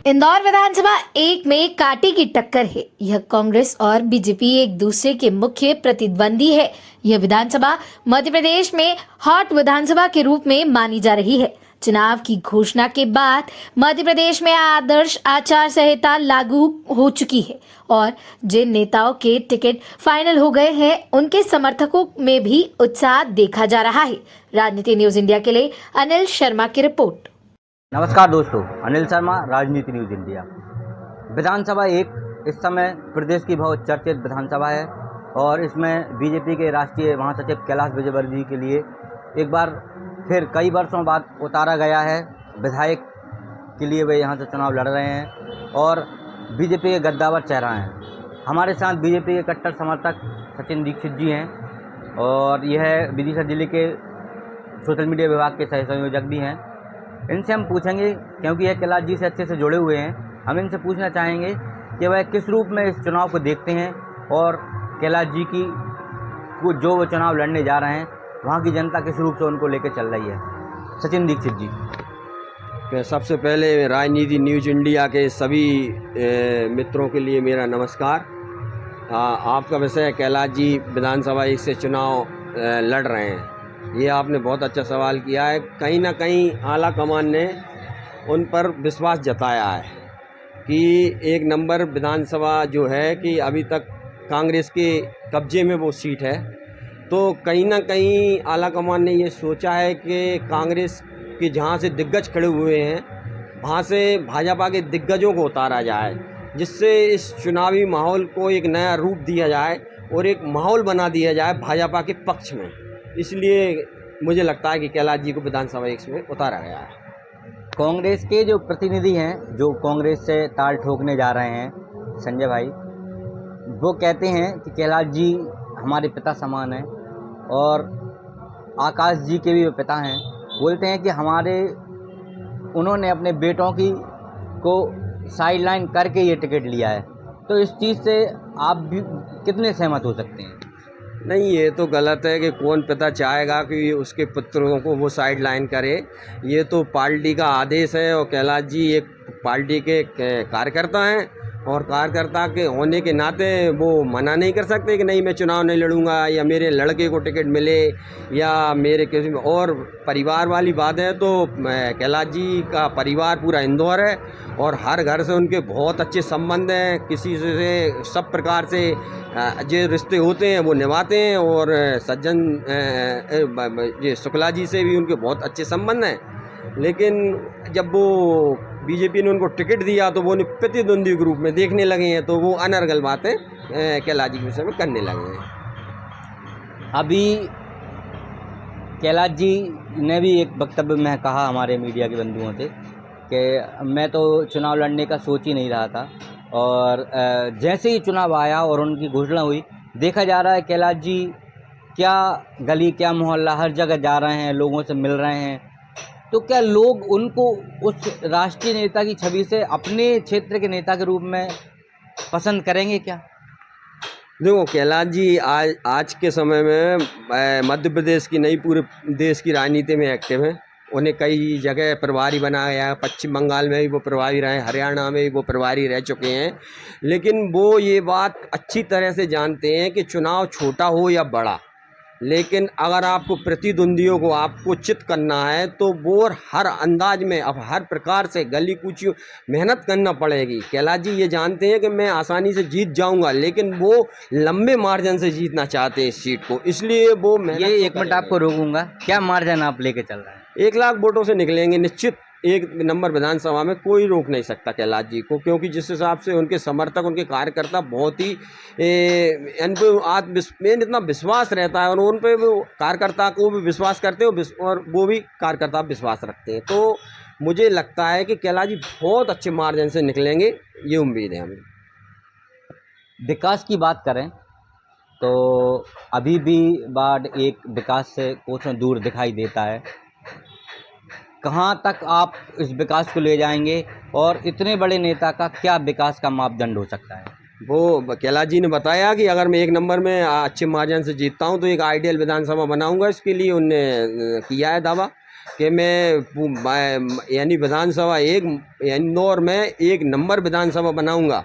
इंदौर विधानसभा एक में कांटे की टक्कर है। यह कांग्रेस और बीजेपी एक दूसरे के मुख्य प्रतिद्वंदी है। यह विधानसभा मध्य प्रदेश में हॉट विधानसभा के रूप में मानी जा रही है। चुनाव की घोषणा के बाद मध्य प्रदेश में आदर्श आचार संहिता लागू हो चुकी है और जिन नेताओं के टिकट फाइनल हो गए हैं उनके समर्थकों में भी उत्साह देखा जा रहा है। राजनीति न्यूज इंडिया के लिए अनिल शर्मा की रिपोर्ट। नमस्कार दोस्तों, अनिल शर्मा, राजनीति न्यूज इंडिया। विधानसभा एक इस समय प्रदेश की बहुत चर्चित विधानसभा है और इसमें बीजेपी के राष्ट्रीय महासचिव कैलाश विजयवर्गीय के लिए एक बार फिर कई वर्षों बाद उतारा गया है। विधायक के लिए वे यहाँ से चुनाव लड़ रहे हैं और बीजेपी के गद्दावर चेहरा हैं। हमारे साथ बीजेपी के कट्टर समर्थक सचिन दीक्षित जी हैं और यह विदिशा जिले के सोशल मीडिया विभाग के सह संयोजक भी हैं। इनसे हम पूछेंगे, क्योंकि यह कैलाश जी से अच्छे से जुड़े हुए हैं, हम इनसे पूछना चाहेंगे कि वह किस रूप में इस चुनाव को देखते हैं और कैलाश जी की जो वो चुनाव लड़ने जा रहे हैं वहाँ की जनता किस रूप से उनको लेकर चल रही है। सचिन दीक्षित जी। सबसे पहले राजनीति न्यूज इंडिया के सभी मित्रों के लिए मेरा नमस्कार। आपका विषय कैलाश जी विधानसभा एक से चुनाव लड़ रहे हैं, ये आपने बहुत अच्छा सवाल किया है। कहीं ना कहीं आला कमान ने उन पर विश्वास जताया है कि एक नंबर विधानसभा जो है कि अभी तक कांग्रेस के कब्जे में वो सीट है, तो कहीं ना कहीं आला कमान ने ये सोचा है कि कांग्रेस के जहाँ से दिग्गज खड़े हुए हैं वहाँ से भाजपा के दिग्गजों को उतारा जाए, जिससे इस चुनावी माहौल को एक नया रूप दिया जाए और एक माहौल बना दिया जाए भाजपा के पक्ष में। इसलिए मुझे लगता है कि कैलाश जी को विधानसभा एक में उतारा गया है। कांग्रेस के जो प्रतिनिधि हैं जो कांग्रेस से ताल ठोकने जा रहे हैं, संजय भाई, वो कहते हैं कि कैलाश जी हमारे पिता समान हैं और आकाश जी के भी वो पिता हैं। बोलते हैं कि उन्होंने अपने बेटों को साइडलाइन करके ये टिकट लिया है। तो इस चीज़ से आप भी कितने सहमत हो सकते हैं? नहीं, ये तो गलत है कि कौन पिता चाहेगा कि उसके पुत्रों को वो साइड लाइन करे। ये तो पार्टी का आदेश है और कैलाश जी एक पार्टी के कार्यकर्ता हैं और कार्यकर्ता के होने के नाते वो मना नहीं कर सकते कि नहीं मैं चुनाव नहीं लड़ूंगा या मेरे लड़के को टिकट मिले या मेरे किसी और परिवार वाली बात है। तो कैलाश जी का परिवार पूरा इंदौर है और हर घर से उनके बहुत अच्छे संबंध हैं। किसी से सब प्रकार से जो रिश्ते होते हैं वो निभाते हैं और सज्जन ये शुक्ला जी से भी उनके बहुत अच्छे संबंध हैं। लेकिन जब वो बीजेपी ने उनको टिकट दिया तो वो उन्हें प्रतिद्वंदी के रूप में देखने लगे हैं, तो वो अनर्गल बातें कैलाश जी के विषय में करने लगे हैं। अभी कैलाश जी ने भी एक वक्तव्य में कहा हमारे मीडिया के बंधुओं से कि मैं तो चुनाव लड़ने का सोच ही नहीं रहा था और जैसे ही चुनाव आया और उनकी घोषणा हुई, देखा जा रहा है कैलाश जी क्या गली क्या मोहल्ला हर जगह जा रहे हैं, लोगों से मिल रहे हैं। तो क्या लोग उनको उस राष्ट्रीय नेता की छवि से अपने क्षेत्र के नेता के रूप में पसंद करेंगे क्या? देखो, कैलाश जी आज के समय में मध्य प्रदेश की नहीं पूरे देश की राजनीति में एक्टिव हैं। उन्हें कई जगह प्रभारी बनाया है, पश्चिम बंगाल में भी वो प्रभारी रहे, हरियाणा में भी वो प्रभारी रह चुके हैं। लेकिन वो ये बात अच्छी तरह से जानते हैं कि चुनाव छोटा हो या बड़ा, लेकिन अगर आपको प्रतिद्वंदियों को आपको चित करना है तो वो हर अंदाज में अब हर प्रकार से गली कूची मेहनत करना पड़ेगी। कैलाश जी ये जानते हैं कि मैं आसानी से जीत जाऊंगा, लेकिन वो लंबे मार्जिन से जीतना चाहते हैं इस सीट को, इसलिए वो ये एक मिनट आपको रोकूंगा। क्या मार्जिन आप लेके चल रहे हैं? 1 लाख वोटों से निकलेंगे निश्चित। एक नंबर विधानसभा में कोई रोक नहीं सकता कैलाश जी को, क्योंकि जिस हिसाब से उनके समर्थक उनके कार्यकर्ता बहुत ही इन पर इतना विश्वास रहता है और उन पर वो कार्यकर्ता को भी विश्वास करते हैं और वो भी कार्यकर्ता विश्वास रखते हैं। तो मुझे लगता है कि कैलाश जी बहुत अच्छे मार्जिन से निकलेंगे, ये उम्मीद है हमें। विकास की बात करें तो अभी भी बाढ़ एक विकास से कोसों दूर दिखाई देता है। कहाँ तक आप इस विकास को ले जाएंगे और इतने बड़े नेता का क्या विकास का मापदंड हो सकता है? वो कैलाश जी ने बताया कि अगर मैं 1 नंबर में अच्छे मार्जिन से जीतता हूं तो एक आइडियल विधानसभा बनाऊंगा। इसके लिए उनने किया है दावा। कि यानी विधानसभा इंदौर में एक नंबर विधानसभा बनाऊंगा।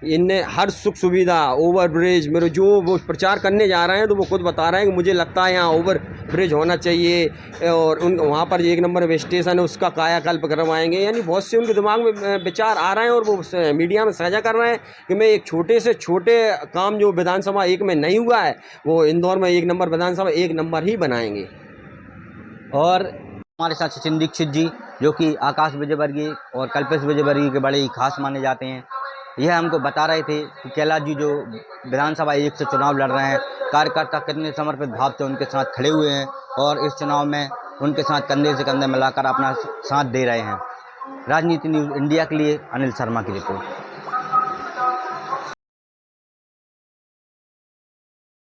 इनने हर सुख सुविधा, ओवर ब्रिज, मेरे जो वो प्रचार करने जा रहे हैं तो वो खुद बता रहे हैं कि मुझे लगता है यहाँ ओवर ब्रिज होना चाहिए और वहाँ पर एक नंबर स्टेशन है उसका कायाकल्प करवाएंगे। यानी बहुत से उनके दिमाग में विचार आ रहे हैं और वो मीडिया में साझा कर रहे हैं कि मैं एक छोटे से छोटे काम जो विधानसभा एक में नहीं हुआ है वो इंदौर में एक नंबर विधानसभा एक नंबर ही बनाएंगे। और हमारे साथ सचिन दीक्षित जी, जो कि आकाश विजयवर्गीय और कल्पेश विजयवर्गीय के बड़े ही खास माने जाते हैं, यह हमको बता रहे थे कि कैलाश जी जो विधानसभा एक से चुनाव लड़ रहे हैं, कार्यकर्ता कितने समर्पित भाव से उनके साथ खड़े हुए हैं और इस चुनाव में उनके साथ कंधे से कंधे मिलाकर अपना साथ दे रहे हैं। राजनीति न्यूज़ इंडिया के लिए अनिल शर्मा की रिपोर्ट।